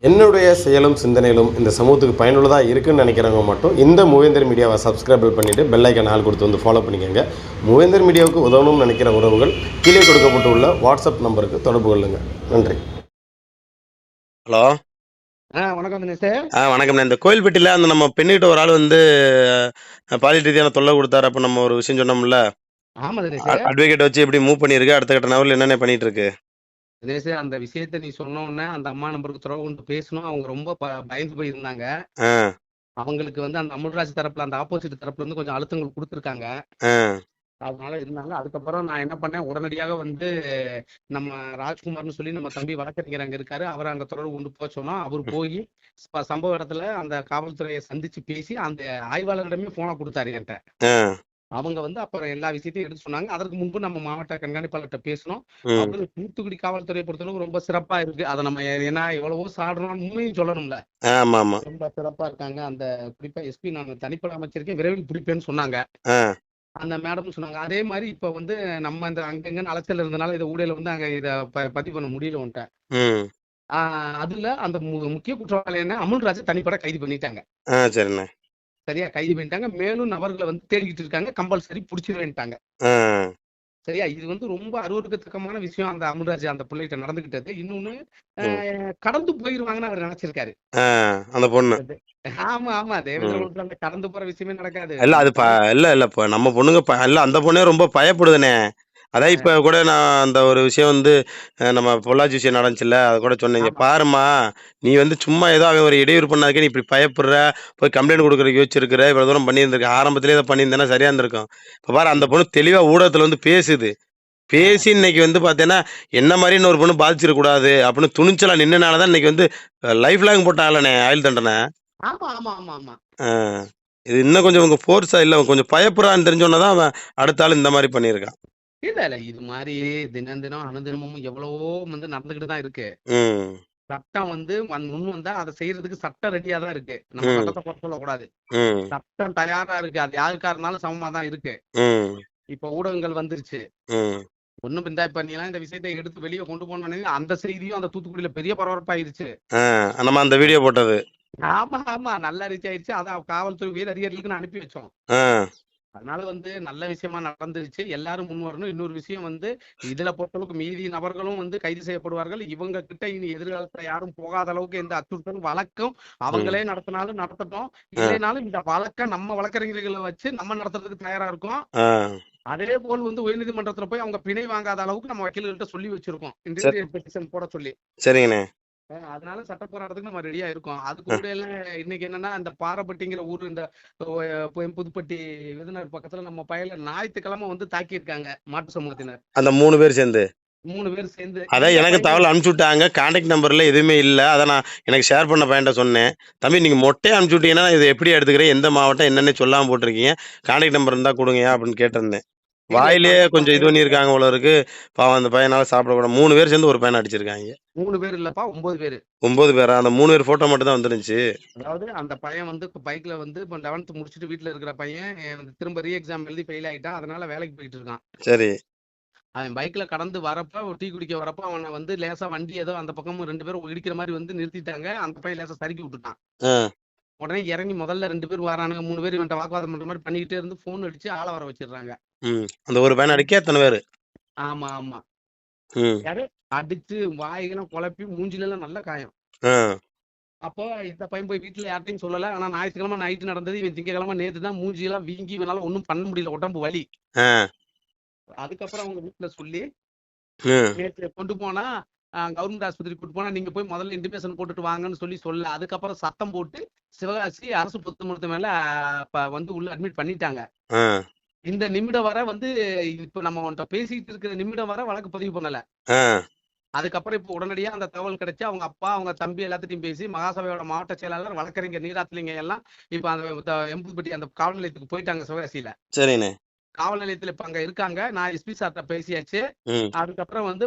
என்னுடைய செயலும் சிந்தனையிலும் இந்த சமூகத்துக்கு பயனுள்ளதாக இருக்குன்னு நினைக்கிறவங்க மட்டும் இந்த மூவேந்தர் மீடியாவை சப்ஸ்கிரைப் பண்ணிவிட்டு பெல் ஐக்கான் ஆல் கொடுத்து வந்து ஃபாலோ பண்ணிக்கோங்க. மூவேந்தர் மீடியாவுக்கு உதவணும்னு நினைக்கிற உறவுகள் கீழே கொடுக்கப்பட்டுள்ள வாட்ஸ்அப் நம்பருக்கு தொடர்பு கொள்ளுங்கள். நன்றி. ஹலோ. வணக்கம் தினேஷ். வணக்கம். இந்த கோயில்பட்டியில் அந்த நம்ம பெண்ணிட்ட ஒரு ஆள் வந்து பாலியல் ரீதியான தொல்லை கொடுத்தாரு. அப்போ நம்ம ஒரு விஷயம் சொன்னோம்ல, ஆமா தினேஷ். அட்வொகேட் வச்சு எப்படி மூவ் பண்ணியிருக்கு, அடுத்த கட்ட நகர்வில் என்னென்ன பண்ணிட்டு இருக்கு தினேஷ், அந்த விஷயத்த நீ சொன்ன உடனே அந்த அம்மா நம்பருக்கு தொடர்பு கொண்டு பேசணும். அவங்க ரொம்ப பயந்து போயிருந்தாங்க. ஆ அவங்களுக்கு வந்து அந்த அமுல்ராஜ் தரப்புல அந்த ஆப்போசிட் தரப்புல இருந்து கொஞ்சம் அழுத்தங்கள் கொடுத்துருக்காங்க. ஆ அதனால இருந்தாங்க. அதுக்கப்புறம் நான் என்ன பண்ணேன், உடனடியாக வந்து நம்ம ராஜ்குமார்னு சொல்லி நம்ம தம்பி வழக்கறிஞர் அங்க இருக்காரு, அவரை அங்க தொடர்பு கொண்டு போக சொன்னோம். அவர் போய் சம்பவ இடத்துல அந்த காவல்துறையை சந்திச்சு பேசி அந்த ஆய்வாளரிடமே போனை கொடுத்தாரு என்கிட்ட. ஆ அவங்க வந்து அப்புறம் எல்லா விஷயத்தையும் எடுத்து சொன்னாங்க. அதற்கு முன்பு நம்ம மாவட்ட கண்காணிப்பாளர்கிட்ட பேசணும். ம் அவரு தூத்துக்குடி காவல்துறையை பொறுத்தளவுக்கு ரொம்ப சிறப்பா இருக்கு. அதை நம்ம ஏன்னா எவ்வளவோ சாடுறோம், உண்மையும் சொல்லணும்ல. ஆமாம் ஆமாம். ரொம்ப சிறப்பா இருக்காங்க. அந்த குறிப்பா எஸ்பி நான் தனிப்பட அமைச்சிருக்கேன், விரைவில் பிடிப்பேன்னு சொன்னாங்க. ஆ அந்த மேடம் சொன்னாங்க. அதே மாதிரி இப்ப வந்து நம்ம இந்த அங்கங்கன்னு அலைச்சல் இருந்தனால இதை ஊடையில வந்து அங்க இதை பதிவு பண்ண முடியல வந்துட்டேன். ம் அதுல அந்த முக்கிய குற்றவாளி என்ன அமுல்ராஜை தனிப்பட கைது பண்ணிட்டாங்க. சரிண்ணே. சரியா, கைது பண்ணிட்டாங்க. மேலும் நபர்களை வந்து தேடிக்கிட்டு இருக்காங்க. கம்பல்சரி பிடிச்சிருவேன்ட்டாங்க. ஆ சரியா, இது வந்து ரொம்ப அருவருக்கத்தக்கமான விஷயம். அந்த அமுல்ராஜ் அந்த பிள்ளைகிட்ட நடந்துகிட்டது. இன்னொன்னு கடந்து போயிருவாங்கன்னு அவர் நினைச்சிருக்காரு. அந்த பொண்ணு. ஆமா ஆமா, தேவேந்திர குலத்துல அந்த கடந்து போற விஷயமே நடக்காது. இல்ல அது இல்ல இப்போ நம்ம பொண்ணுங்க இல்ல அந்த பொண்ணே ரொம்ப பயப்படுதுனே. அதான் இப்ப கூட நான் அந்த ஒரு விஷயம் வந்து நம்ம பொள்ளாச்சி விஷயம் நடந்துச்சுல்ல, அது கூட சொன்னீங்க. ஆமா. பாரும்மா, நீ வந்து சும்மா ஏதோ அவன் ஒரு இடையூறு பண்ணாதுக்கே நீ இப்படி பயப்படுற, போய் கம்ப்ளைண்ட் கொடுக்குறதுக்கு யோசிச்சிருக்கிற, இவ்வளவு தூரம் பண்ணியிருந்திருக்க. ஆரம்பத்திலே இதை பண்ணியிருந்தேன்னா சரியா இருந்திருக்கும். இப்ப பாரு அந்த பொண்ணு தெளிவா ஊடகத்துல வந்து பேசுது. பேசி இன்னைக்கு வந்து பாத்தீங்கன்னா என்ன மாதிரி இன்னொரு பொண்ணு பாதிச்சிடக்கூடாது அப்படின்னு துணிச்சலா நின்னனாலதான் இன்னைக்கு வந்து லைஃப் லாங் போட்டாங்களே ஆயுள் தண்டனை. ஆமா ஆமா ஆமா ஆமா. இது இன்னும் கொஞ்சம் உங்க ஃபோர்ஸா இல்ல, அவன் கொஞ்சம் பயப்படுறான்னு தெரிஞ்சோன்னதான் அவன் அடுத்த ஆள் இந்த மாதிரி பண்ணியிருக்கான். இல்ல இல்ல, இது மாதிரி தினம் தினம் அனுதினமும் எவ்வளவோ வந்து நடந்துகிட்டு தான் இருக்கு. ம் சட்டம் வந்து முன் வந்தா அதை செய்யறதுக்கு சட்டம் ரெடியா தான் இருக்கு. நம்ம ம் சட்டத்தை குறை சொல்லக்கூடாது. ம் சட்டம் தயாரா இருக்கு. அது யாருக்கா இருந்தாலும் சமமா தான் இருக்கு. ம் இப்ப ஊடகங்கள் வந்துருச்சு. ம் ஒண்ணும் இந்த நீலாம் இந்த விஷயத்தை எடுத்து வெளியே கொண்டு போனோன்னு அந்த செய்தியும் அந்த தூத்துக்குடியில பெரிய பரபரப்பாயிருச்சு. நம்ம அந்த வீடியோ போட்டது. ஆமா ஆமா, நல்லா ரீச் ஆயிடுச்சு. அதான் காவல்துறை உயர் அதிகாரிகளுக்கு நான் அனுப்பி வச்சோம். ஆ அதனால வந்து நல்ல விஷயமா நடந்துருச்சு. எல்லாரும் முன் வரணும். இன்னொரு விஷயம் வந்து இதுல பொறுத்தளவுக்கு மீதி நபர்களும் வந்து கைது செய்யப்படுவார்கள். இவங்க கிட்ட இனி எதிர்காலத்துல யாரும் போகாத அளவுக்கு எந்த அச்சுறுத்தலும் வழக்கம் அவங்களே நடத்தினாலும் நடத்தட்டும். இல்லைனாலும் இந்த வழக்கம் நம்ம வழக்கறிஞர்களை வச்சு நம்ம நடத்துறதுக்கு தயாரா இருக்கோம். ஆ அதே போல் வந்து உயர்நீதிமன்றத்துல போய் அவங்க பிணை வாங்காத அளவுக்கு நம்ம வக்கீல்கள்ட்ட சொல்லி வச்சிருக்கோம், இன்டீரியர் பெட்டிஷன் போட சொல்லி. சரிங்கண்ணே. அதனால சட்ட போராட்டத்துக்கு நம்ம ரெடியா இருக்கோம். அது கூட எல்லாம் இன்னைக்கு என்னன்னா, இந்த பாரப்பட்டிங்கிற ஊரு, இந்த புதுப்பட்டி விருதுநகர் பக்கத்துல நம்ம பயல ஞாயிற்றுக்கிழமை வந்து தாக்கியிருக்காங்க மாட்டு சமூகத்தினர். அந்த 3 பேர் சேர்ந்து 3 பேர் சேர்ந்து. அதான் எனக்கு தகவல் அனுப்பிச்சு விட்டாங்க. கான்டாக்ட் நம்பர்ல எதுவுமே இல்லை. அதை நான் எனக்கு ஷேர் பண்ண பையன்ட்ட சொன்னேன். தம்பி நீங்க மொட்டையை அனுப்பிச்சு விட்டீங்கன்னா இதை எப்படி எடுத்துக்கிறேன், எந்த மாவட்டம் என்னன்னு சொல்லாம போட்டிருக்கீங்க, கான்டாக்ட் நம்பர் இருந்தா கொடுங்க அப்படின்னு கேட்டிருந்தேன். வாயிலே கொஞ்சம் இது பண்ணியிருக்காங்க போல இருக்கு. பாவம் அந்த பையனால சாப்பிடக்கூடாது. 3 பேர் சேர்ந்து ஒரு பையனை அடிச்சிருக்காங்க. 3 பேர் இல்லப்பா, 9 பேரு. 9 பேரா? அந்த 3 பேர் போட்டோ மட்டும் தான் வந்துருந்துச்சு. அதாவது அந்த பையன் வந்து பைக்ல வந்து இப்போ 11th முடிச்சுட்டு வீட்டுல இருக்கிற பையன் திரும்ப ரீ எக்ஸாம் எழுதி ஃபெயில் ஆயிட்டான். அதனால வேலைக்கு போயிட்டு இருக்கான். சரி. அவன் பைக்ல கடந்து வரப்ப டீ குடிக்க வரப்ப அவனை வந்து லேசா வண்டி ஏதோ அந்த பக்கமும் 2 பேரும் இடிக்கிற மாதிரி வந்து நிறுத்திட்டாங்க. அந்த பையன் லேசா சறுக்கி விட்டுட்டான். உடனே இறங்கி முதல்ல 2 பேர் வரானுங்க, 3 பேர் இவன்ட்ட வாக்குவாதம் பண்ற மாதிரி பண்ணிக்கிட்டே இருந்து போன் அடிச்சு ஆள வர வச்சிடுறாங்க. அந்த ஒரு பையன் அடிக்க எத்தனை பேரு? ஆமா ஆமா. யாரு அடிச்சு வாய்கெல்லாம் குழப்பி மூஞ்சில எல்லாம் நல்ல காயம். அப்போ இந்த பையன் போய் வீட்டுல யார்ட்டையும் சொல்லல. ஆனா ஞாயிற்றுக்கிழமை நைட்டு நடந்தது. இவன் திங்கக்கிழமை நேத்து தான் மூஞ்சி எல்லாம் வீங்கி இவனால ஒன்னும் பண்ண முடியல, உடம்பு வலி. அதுக்கப்புறம் அவங்க வீட்டுல சொல்லி நேற்று கொண்டு போனா கவர்மெண்ட் ஆஸ்பத்திரி கூட்டு போனா, நீங்க போய் முதல்ல இன்டிமேஷன் போட்டுட்டு வாங்கன்னு சொல்ல அதுக்கப்புறம் சத்தம் போட்டு சிவகாசி அரசு பொது மருத்துவ மேல வந்து உள்ள அட்மிட் பண்ணிட்டாங்க. இந்த நிமிடம் வர வந்து இப்ப நம்ம பேசிட்டு இருக்கிற நிமிடம் வர வழக்கு பதிவு பண்ணல. அதுக்கப்புறம் இப்ப உடனடியா அந்த தகவல் கிடைச்சு அவங்க அப்பா அவங்க தம்பி எல்லாத்தையும் பேசி மகாசபையோட மாவட்ட செயலாளர் வழக்கறிஞர் நீராத்திலிங்க எல்லாம் இப்ப அந்த எம்புதுப்பட்டி அந்த காவல் நிலையத்துக்கு போயிட்டாங்க சிவகாசியில. சரிண்ணே. காவல் நிலையத்துல இப்ப அங்க இருக்காங்க. நான் எஸ்பி சார்ட்ட பேசியாச்சு. அதுக்கப்புறம் வந்து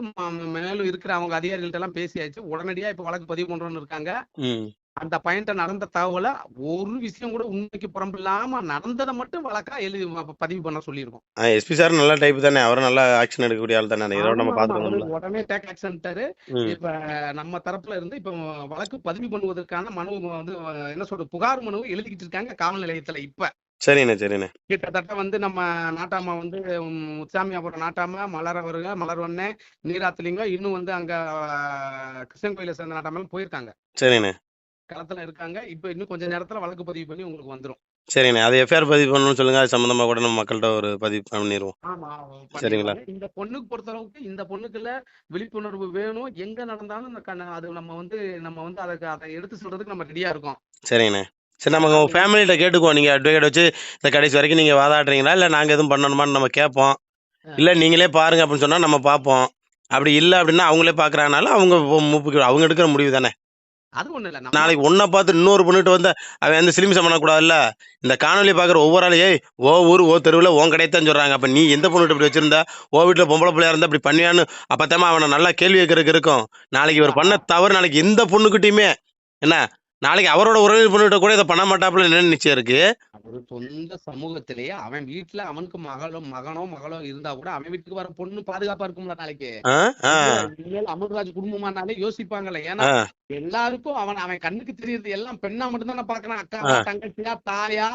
மேலும் இருக்கிற அவங்க அதிகாரிகள்ட்ட எல்லாம் பேசியாச்சு. உடனடியா இப்ப வழக்கு பதிவு பண்றோம்னு இருக்காங்க. அந்த பையன்கிட்ட நடந்த தகவலை ஒரு விஷயம் கூட உண்மைக்கு புறம்பு இல்லாம நடந்ததை மட்டும் வழக்கா எழுதி பதிவு பண்ண சொல்லியிருக்கோம். எஸ்பி சார் நல்ல டைப் தானே, அவரும் நல்லா ஆக்ஷன் எடுக்கக்கூடிய ஆள் தானே, இதோட நம்ம ஆமா அவரு பாத்துக்கணும்ல. உடனே டேக் ஆக்ஷன்ட்டாரு. ம் இப்ப நம்ம தரப்புல இருந்து இப்ப வழக்கு பதிவு பண்ணுவதற்கான மனு வந்து என்ன சொல்றது புகார் மனு எழுதிக்கிட்டு இருக்காங்க காவல் நிலையத்துல. இப்ப சரிண்ணே சரிண்ணே. கிட்டத்தட்ட வந்து நம்ம நாட்டாமா வந்து முத்துசாமியாபுரம் நாட்டாமா, மலர் அவருங்க, மலர்வண்ணே, நீராத்துலிங்கம், இன்னும் வந்து அங்க கிருஷ்ணன் கோயிலை சேர்ந்த நாட்டாமெல்லாம் போயிருக்காங்க, சரிண்ணே களத்துல இருக்காங்க. இப்ப இன்னும் கொஞ்ச நேரத்துல வழக்கு பதிவு பண்ணி உங்களுக்கு வந்துரும். சரிண்ணே. அது எஃப்ஐஆர் பதிவு பண்ணணும்னு சொல்லுங்க, அது சம்மந்தமா கூட நம்ம மக்கள்கிட்ட ஒரு பதிவு பண்ணிடுவோம். ஆமா சரிங்களா? பண்ணிடுவாங்க. இந்த பொண்ணுக்கு பொறுத்தளவுக்கு இந்த பொண்ணுக்குள்ள விழிப்புணர்வு வேணும். எங்க நடந்தாலும் அது நம்ம வந்து அதை எடுத்து சொல்றதுக்கு நம்ம ரெடியா இருக்கோம். சரிங்கண்ணே. சரி, நமக்கு உங்கள் ஃபேமிலிகிட்ட கேட்டுக்குவோம். நீங்கள் அட்வொகேட் வச்சு இந்த கடைசி வரைக்கும் நீங்கள் வாதாடுறீங்களா, இல்லை நாங்கள் எதுவும் பண்ணணுமான்னு நம்ம கேட்போம். இல்லை நீங்களே பாருங்க அப்படின்னு சொன்னால் நம்ம பார்ப்போம். அப்படி இல்லை அப்படின்னா அவங்களே பார்க்குறாங்கனால அவங்க மூப்புக்கு அவங்க எடுக்கிற முடிவு தானே. அது ஒண்ணு இல்ல. நாளைக்கு ஒன்றை பார்த்து இன்னொரு பொண்ணுகிட்ட வந்து அவன் வந்து சிலிமிசம் பண்ணக்கூடாதுல்ல. இந்த காணொலி பார்க்குற ஒவ்வொரு ஆளும் ஏய் ஓ ஊர் ஓ தெருவில் உன் கடையத்தான் சொல்கிறாங்க. அப்போ நீ எந்த பொண்ணுகிட்ட இப்படி வச்சிருந்தா, ஓ வீட்டில் பொம்பளை பிள்ளையா இருந்தால் இப்படி பண்ணியான்னு அப்போத்தாம அவனை நல்லா கேள்வி கேட்கறதுக்கு இருக்கும். நாளைக்கு இவர் பண்ண தவறு நாளைக்கு எந்த பொண்ணுக்கிட்டையுமே என்ன, நாளைக்கு அவரோட உறவினர் பொண்ணுகிட்ட கூட இதை பண்ண மாட்டாப்புல என்ன நிச்சயம் இருக்கு. ஒரு சொந்த சமூகத்திலேயே அவன் வீட்டுல அவனுக்கு மகனோ இருந்தா கூட அவன் வீட்டுக்கு வர பொண்ணு பாதுகாப்பா இருக்கும்ல நாளைக்கு. இனிமேல் அமர்ராஜ் குடும்பமானாலே யோசிப்பாங்கல்ல. ஏன்னா எல்லாருக்கும் அவன் கண்ணுக்கு தெரியுது எல்லாம் பெண்ணா மட்டும் தானே பாக்குறான். அக்காவா, தங்கச்சியா, தாயா,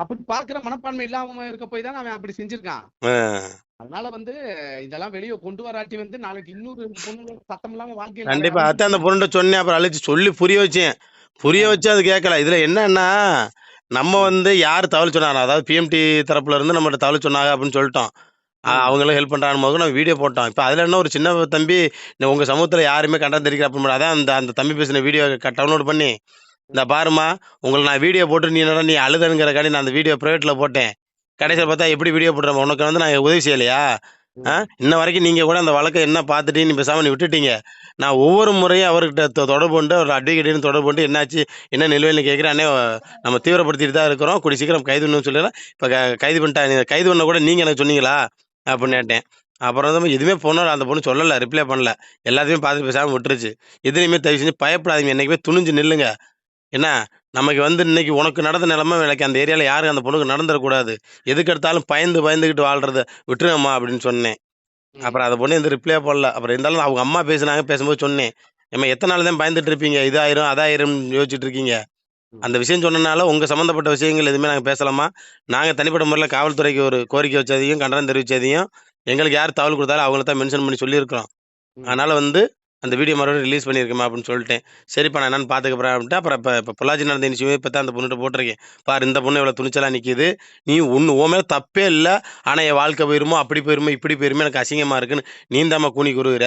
அப்படி பாக்குற மனப்பான்மை இல்லாம இருக்க போய் தான் அவன் அப்படி செஞ்சிருக்கான். அதனால வந்து இதெல்லாம் வெளியே கொண்டு வராட்டி வந்து நாளைக்கு இன்னொரு பொண்ணு சத்தம் இல்லாம வாழ்க்கையில கண்டிப்பா அத்தை அந்த பொண்ணுகிட்ட சொன்னேன். அப்புறம் அழைச்சி சொல்லி புரிய வச்சு அது கேட்கல. இதுல என்னன்னா நம்ம வந்து யார் தகவல் சொன்னாங்க, அதாவது பிஎம்டி தரப்புல இருந்து நம்மகிட்ட தகவல் சொன்னாங்க அப்படின்னு சொல்லிட்டோம். அவங்களும் ஹெல்ப் பண்றாங்க போது நம்ம வீடியோ போட்டோம். இப்போ அதுல என்ன ஒரு சின்ன தம்பி உங்க சமூகத்துல யாருமே கண்டனம் தெரிவிக்கிற அப்படின்னு அதான் அந்த தம்பி பேசின வீடியோ டவுன்லோட் பண்ணி இந்த பாருமா உங்களை நான் வீடியோ போட்டு நீ அழுதுங்கிறக்காண்டி நான் அந்த வீடியோ ப்ரைவேட்ல போட்டேன். கடைசியில் பார்த்தா எப்படி வீடியோ போட்டுறோம், உனக்கு வந்து நான் உதவி செய்யலையா? இன்ன வரைக்கும் நீங்க கூட அந்த வழக்கை என்ன பார்த்துட்டு நீ பேசாம நீ விட்டுட்டீங்க. நான் ஒவ்வொரு முறையும் அவர்கிட்ட தொடர்பு கொண்டு ஒரு அட்வொகேட்னு தொடர்பு கொண்டு என்னாச்சு என்ன நிலுவையில் கேட்குறேன். அண்ணே நம்ம தீவிரப்படுத்திட்டு தான் இருக்கிறோம், கூடி சீக்கிரம் கைது பண்ணணும்னு சொல்லிடுறேன். இப்போ கைது பண்ணிட்டா, கைது பண்ண கூட நீங்க எனக்கு சொன்னீங்களா அப்படின்னு கேட்டேன். அப்புறம் வந்து எதுவுமே பொண்ணு அந்த பொண்ணு சொல்லலை, ரிப்ளை பண்ணல, எல்லாத்தையுமே பார்த்துட்டு பேசாமல் விட்டுருச்சு. எதுலையுமே தயவு செஞ்சு பயப்படாதீங்க, என்னைக்குமே துணிஞ்சு நில்லுங்க. என்ன நமக்கு வந்து இன்னைக்கு உனக்கு நடந்த நிலைமை எனக்கு அந்த ஏரியாவில் யாரும் அந்த பொண்ணுக்கு நடந்துடக்கூடாது. எதுக்கு எடுத்தாலும் பயந்துக்கிட்டு வாழ்றத விட்டுருங்கம்மா அப்படின்னு சொன்னேன். அப்புறம் அந்த பொண்ணு எந்த ரிப்ளே பண்ணல. அப்புறம் இருந்தாலும் அவங்க அம்மா பேசுனாங்க, பேசும்போது சொன்னேன், ஏம்மா எத்தனை நாள் தான் பயந்துட்டு இருப்பீங்க, இதாயிரும் அதாயிரும் யோசிச்சுட்டு இருக்கீங்க. அந்த விஷயம் சொன்னனால உங்க சம்மந்தப்பட்ட விஷயங்கள் எதுவுமே நாங்கள் பேசலாமா. நாங்கள் தனிப்பட்ட முறையில் காவல்துறைக்கு ஒரு கோரிக்கை வச்சதையும் கண்டனம் தெரிவித்ததையும் எங்களுக்கு யார் தகவல் கொடுத்தாலும் அவங்கள தான் மென்ஷன் பண்ணி சொல்லியிருக்கிறோம். அதனால வந்து அந்த வீடியோ மறுபடியும் ரிலீஸ் பண்ணியிருக்கேமா அப்படின்னு சொல்லிட்டேன். சரிப்பா நான் என்னன்னு பார்த்துக்கிறேன் அப்படின்ட்டு. அப்புறம் இப்போ பொள்ளாச்சி நடந்த இனிஷியமே இப்போ தான் அந்த பொண்ணுகிட்ட போட்டிருக்கேன். பாரு இந்த பொண்ணு இவ்வளோ துணிச்சலாக நிற்கிது, நீ ஒன்று ஓ மேலே தப்பே இல்லை, ஆனால் என் வாழ்க்கை போயிருமோ அப்படி போயிருமோ இப்படி போயிருமோ எனக்கு அசிங்கமாக இருக்குன்னு நீ தாம்மா கூனி குறுகிற.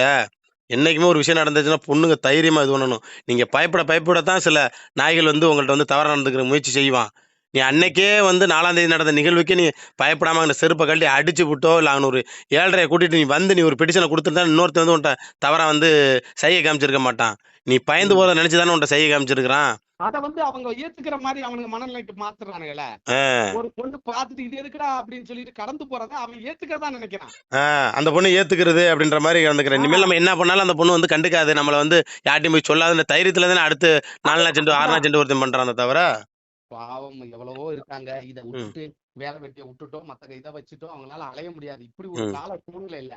என்றைக்குமே ஒரு விஷயம் நடந்துச்சுன்னா பொண்ணுங்க தைரியமாக இது பண்ணணும். நீங்கள் பயப்பட தான் சில நாய்கள் வந்து உங்கள்கிட்ட வந்து தவறாக நடந்துக்கிற முயற்சி செய்வான். நீ அன்னைக்கே வந்து 4ஆம் தேதி நடந்த நிகழ்வுக்கே நீ பயப்படாமல் அந்த செருப்பை கழட்டி அடிச்சு விட்டோ இல்லை அவனு ஒரு 7:30 கூட்டிட்டு நீ வந்து நீ ஒரு பெட்டிஷனை கொடுத்துருந்தா இன்னொருத்த வந்து உன்ட்ட தவறாக வந்து சைகை காமிச்சிருக்க மாட்டான். நீ பயந்து போகிறத நினச்சி தானே உன்ட்ட சைகை காமிச்சிருக்கிறான். அத வந்து அவங்க ஏத்துக்கிற மாதிரி அவனுக்கு மனநிலைக்கு மாத்துறானுங்கல்ல. ஒரு பொண்ணு பார்த்துட்டு இது எதுக்குடா அப்படின்னு சொல்லிட்டு கடந்து போறத அவன் ஏத்துக்கிறதா நினைக்கிறான். அந்த பொண்ணு ஏத்துக்கிறது அப்படின்ற மாதிரி நடந்துக்கிறேன். இனிமேல் நம்ம என்ன பண்ணாலும் அந்த பொண்ணு வந்து கண்டுக்காது, நம்மளை வந்து யார்ட்டையும் போய் சொல்லாத தைரியத்துல தானே அடுத்து 4 லட்சம் 6 லட்சம் ஒருத்தன் பண்றான் தவிர. பாவம் எவ்வளவோ இருக்காங்க. இதை விட்டுட்டு வேலை வெட்டியை விட்டுட்டோம், மத்த இதை வச்சுட்டோம், அவங்களால அலைய முடியாது. இப்படி ஒரு கால சூழ்நிலையில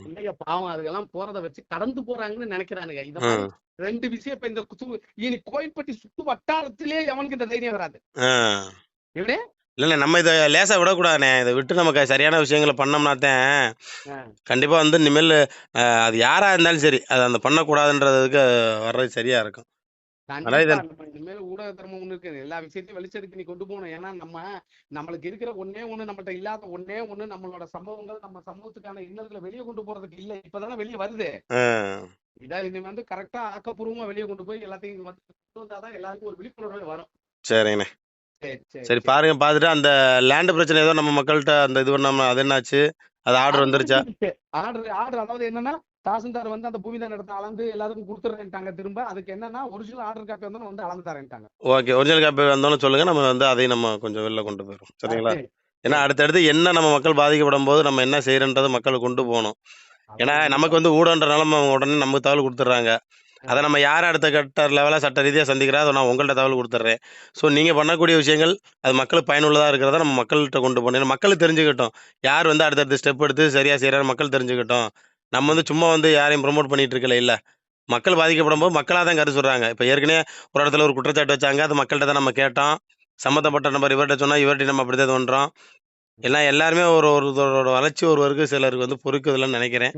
இல்லையா பாவம் அதுக்கெல்லாம் போறத வச்சு கடந்து போறாங்கன்னு நினைக்கிறானுங்க. இந்த மாதிரி 2 விஷயம் இப்ப இந்த இனி கோயில்பட்டி சுத்து வட்டாரத்திலே எவனுக்கு இந்த தைரியம் வராது. எப்படி இல்ல நம்ம இதை லேசா விடக்கூடாதுண்ணே. இதை விட்டு நமக்கு சரியான விஷயங்களை பண்ணோம்னா தான் கண்டிப்பா வந்து இனிமேல் அது யாரா இருந்தாலும் சரி அதை அந்த பண்ணக்கூடாதுன்றதுக்கு வர்றது சரியா இருக்கும். இனிமேல் ஊடக தர்மம் ஒண்ணு இருக்கு, எல்லா விஷயத்தையும் வெளிச்சத்துக்கு நீ கொண்டு போகணும். ஏன்னா நம்மளுக்கு இருக்கிற ஒண்ணே ஒண்ணு, நம்மகிட்ட இல்லாத ஒண்ணே ஒண்ணு, நம்மளோட சம்பவங்கள் நம்ம சமூகத்துக்கான இன்னல்களை வெளியே கொண்டு போறதுக்கு இல்ல, இப்பதானே வெளியே வருது. இதான் இனி வந்து கரெக்டா ஆக்கப்பூர்வமா வெளியே கொண்டு போய் எல்லாத்தையும் வந்து வந்தாதான் எல்லாருக்கும் ஒரு விழிப்புணர்வு வரும். சரிண்ணே. சரி பாருங்க, பார்த்துட்டு அந்த லேண்ட் பிரச்சனை ஏதோ நம்ம மக்கள்கிட்ட அந்த இது பண்ணாம அது என்னாச்சு, அது ஆர்டர் வந்துருச்சா? ஆர்டர் அதாவது என்னன்னா தாசில்தார் வந்து அந்த பூமி தான் இடத்த அளந்து எல்லாருக்கும் கொடுத்துறேன்ட்டாங்க. திரும்ப அதுக்கு என்னன்னா ஒரிஜினல் ஆர்டர் காப்பி வந்தாலும் வந்து அளந்து தரேன்ட்டாங்க. ஓகே, ஒரிஜினல் காப்பி வந்தாலும் சொல்லுங்க, நம்ம வந்து அதையும் நம்ம கொஞ்சம் வெளில கொண்டு போயிடும். சரிங்களா? ஏன்னா அடுத்தடுத்து என்ன நம்ம மக்கள் பாதிக்கப்படும் போது நம்ம என்ன செய்யறன்றதை மக்களுக்கு கொண்டு போகணும். ஏன்னா நமக்கு வந்து ஊடகன்ற நிலைமை உடனே நமக்கு தகவல் கொடுத்துட்றாங்க. அதை நம்ம யார் அடுத்த கட்ட லெவலாக சட்ட ரீதியாக சந்திக்கிறா அதை நான் உங்கள்கிட்ட தகவல் கொடுத்துட்றேன். ஸோ நீங்கள் பண்ணக்கூடிய விஷயங்கள் அது மக்களுக்கு பயனுள்ளதாக இருக்கிறத நம்ம மக்கள்கிட்ட கொண்டு போனோம். மக்கள் தெரிஞ்சுக்கிட்டோம். யார் வந்து அடுத்தடுத்த ஸ்டெப் எடுத்து சரியாக செய்கிறாரு மக்கள் தெரிஞ்சுக்கிட்டோம். நம்ம வந்து சும்மா வந்து யாரையும் ப்ரொமோட் பண்ணிட்டு இருக்கல இல்லை. மக்கள் பாதிக்கப்படும் போது மக்களாக தான் கருத்து சொல்கிறாங்க. இப்போ ஏற்கனவே ஒரு இடத்துல ஒரு குற்றச்சாட்டு வச்சாங்க. அது மக்கள்கிட்ட தான் நம்ம கேட்டோம். சம்மந்தப்பட்ட நபர் இவர்கிட்ட சொன்னால் இவர்கிட்ட நம்ம அப்படி தான் தோன்றோம். எல்லாம் எல்லாருமே ஒருத்தரோட வளர்ச்சி ஒருவருக்கு சிலருக்கு வந்து பொறுக்குதில்லன்னு நினைக்கிறேன்.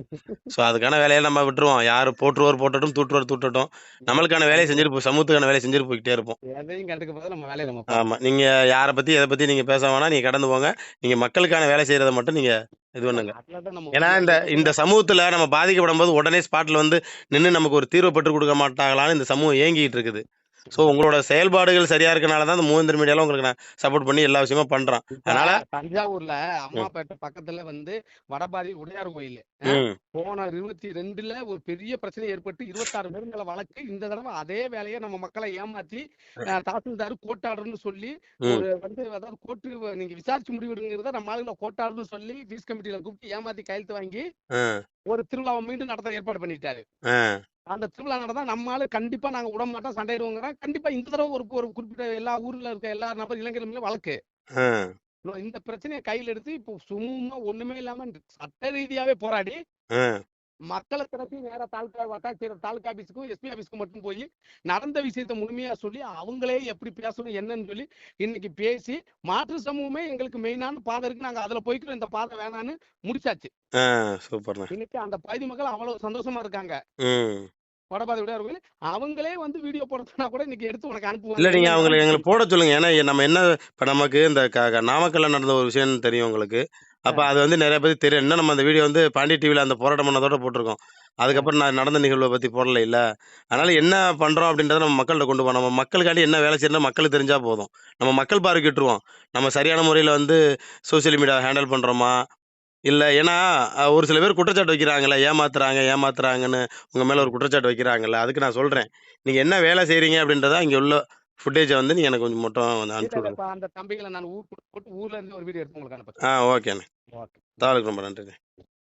ஸோ அதுக்கான வேலையை நம்ம விட்டுருவோம். யார் போட்டுருவோர் போட்டட்டும், தூற்றுவோர் தூட்டட்டும். நம்மளுக்கான வேலையை செஞ்சுட்டு சமூகத்துக்கான வேலையை செஞ்சுட்டு போய்கிட்டே இருப்போம். எதையும் கண்டுக்க போது நம்ம வேலையை நம்ம ஆமா. நீங்க யார பத்தி, எத பத்தி நீங்க பேச வேணாம். நீங்க கடந்து போங்க. நீங்க மக்களுக்கான வேலை செய்றத மட்டும் நீங்க இது பண்ணுங்க. நம்ம ஏன்னா, இந்த சமூகத்துல நம்ம பாதிக்கப்படும்போது உடனே ஸ்பாட்ல வந்து நின்னு நமக்கு ஒரு தீர்வு பெற்றுக் குடுக்க மாட்டாங்களான்னு இந்த சமூகம் ஏங்கிட்டு இருக்குது. ஸோ உங்களோட செயல்பாடுகள் சரியா இருக்கனால தான் இந்த மூவேந்தர் மீடியால உங்களுக்கு நான் சப்போர்ட் பண்ணி எல்லா விஷயமும் பண்றோம். அதனால தஞ்சாவூர்ல அம்மாப்பேட்டை பக்கத்துல வந்து வடபாதி உடையார் கோயில் போன 22ல ஒரு பெரிய பிரச்சனை ஏற்பட்டு 26 பேர் மேல வழக்கு. இந்த தடவை அதே வேலையை நம்ம மக்களை ஏமாத்தி தாசில்தார் கோட்டாடுன்னு சொல்லி ஒரு வந்து அதாவது கோர்ட்டு நீங்க விசாரிச்சு முடிவெடுங்கிறத நம்ம ஆளுங்களை கோட்டாடுன்னு சொல்லி பீஸ் கமிட்டியில கூப்பிட்டு ஏமாத்தி கையெழுத்து வாங்கி ஒரு திருவிழாவை மீண்டும் நடத்த ஏற்பாடு பண்ணிட்டாரு. அந்த திருவிழா நடந்தா நம்ம ஆளு கண்டிப்பா நாங்க விட மாட்டோம், சண்டையிடுவோங்கிறோம். கண்டிப்பா இந்த தடவை ஒரு குறிப்பிட்ட எல்லா ஊர்ல இருக்க எல்லா நபர் இளைஞர்களுமே வழக்கு. இந்த பிரச்சனையை கையில எடுத்து இப்போ சும்மா ஒண்ணுமே இல்லாம சட்ட ரீதியாவே போராடி மக்களை திரட்டி நேர தாலுகா வட்டாட்சியர் தாலுகா ஆபீஸுக்கும் எஸ்பி ஆபீஸ்க்கும் மட்டும் போய் நடந்த விஷயத்த முழுமையா சொல்லி அவங்களே எப்படி பேசணும் என்னன்னு சொல்லி இன்னைக்கு பேசி மாற்று சமூகமே எங்களுக்கு மெயினான பாதை இருக்கு, நாங்க அதுல போய்க்கிறோம், இந்த பாதை வேணான்னு முடிச்சாச்சு. இன்னைக்கு அந்த பகுதி மக்கள் அவ்வளவு சந்தோஷமா இருக்காங்க. வடபாதி விட அவங்களே வந்து வீடியோ போடுறதுனா கூட இன்னைக்கு எடுத்து உனக்கு அனுப்புவாங்க. இல்ல நீங்க அவங்களுக்கு எங்களுக்கு போட சொல்லுங்க. ஏன்னா நம்ம என்ன இப்ப நமக்கு இந்த நாமக்கல்ல நடந்த ஒரு விஷயம் தெரியும் உங்களுக்கு. அப்ப அது வந்து நிறைய பேருக்கு தெரியும். இன்னும் நம்ம அந்த வீடியோ வந்து பாண்டி டிவில அந்த போராட்டம் பண்ணதோட போட்டிருக்கோம். அதுக்கப்புறம் நான் நடந்த நிகழ்வை பத்தி போடல இல்ல. அதனால என்ன பண்றோம் அப்படின்றத நம்ம மக்கள்கிட்ட கொண்டு போவோம். நம்ம மக்களுக்காண்டி என்ன வேலை செய்யணும் மக்களுக்கு தெரிஞ்சா போதும். நம்ம மக்கள் பார்வைக்கிட்டுருவோம். நம்ம சரியான முறையில வந்து சோசியல் மீடியா ஹேண்டில் பண்றோமா இல்ல. ஏன்னா ஒரு சில பேர் குற்றச்சாட்டு வைக்கிறாங்கல்ல, ஏமாத்துறாங்கன்னு உங்க மேல ஒரு குற்றச்சாட்டு வைக்கிறாங்கல்ல. அதுக்கு நான் சொல்றேன். நீங்க என்ன வேலை செய்றீங்க அப்படின்றத இங்க உள்ள ஃபுட்டேஜ வந்து நீங்க எனக்கு கொஞ்சம் மட்டும் அனுப்பிச்சு விடுங்க. அந்த தம்பிகளை நான் ஊர்ல இருந்து ஒரு வீடியோ எடுத்து உங்களுக்கு அனுப்புறேன். ஓகேண்ணே. தகவலுக்கு ரொம்ப நன்றிண்ணே.